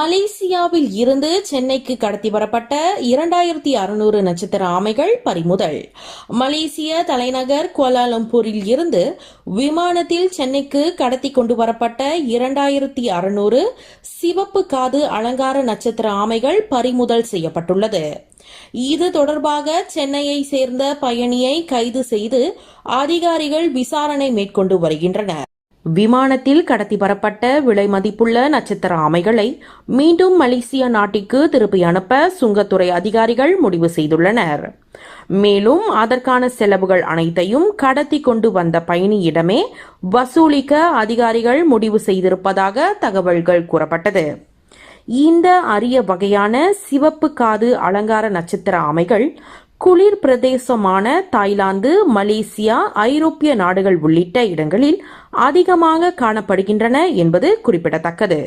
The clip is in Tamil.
மலேசியாவில் இருந்து சென்னைக்கு கடத்தி வரப்பட்ட 2600 நட்சத்திர ஆமைகள் பறிமுதல். மலேசிய தலைநகர் குவாலாலம்பூரில் இருந்து விமானத்தில் சென்னைக்கு கடத்தி கொண்டு வரப்பட்ட 2600 சிவப்பு காது அலங்கார நட்சத்திர ஆமைகள் பறிமுதல் செய்யப்பட்டுள்ளது. இது தொடர்பாக சென்னையை சேர்ந்த பயணியை கைது செய்து அதிகாரிகள் விசாரணை மேற்கொண்டு வருகின்றனர். விமானத்தில் கடத்தி வரப்பட்ட விலை மதிப்புள்ள நட்சத்திர ஆமைகளை மீண்டும் மலேசியா நாட்டிற்கு திருப்பி அனுப்ப சுங்கத்துறை அதிகாரிகள் முடிவு செய்துள்ளனர். மேலும் அதற்கான செலவுகள் அனைத்தையும் கடத்தி கொண்டு வந்த பயணியிடமே வசூலிக்க அதிகாரிகள் முடிவு செய்திருப்பதாக தகவல்கள் கூறப்பட்டது. இந்த அரிய வகையான சிவப்பு காது அலங்கார நட்சத்திர ஆமைகள் குளிர் பிரதேசமான தாய்லாந்து, மலேசியா, ஐரோப்பிய நாடுகள் உள்ளிட்ட இடங்களில் அதிகமாக காணப்படுகின்றன என்பது குறிப்பிடத்தக்கது.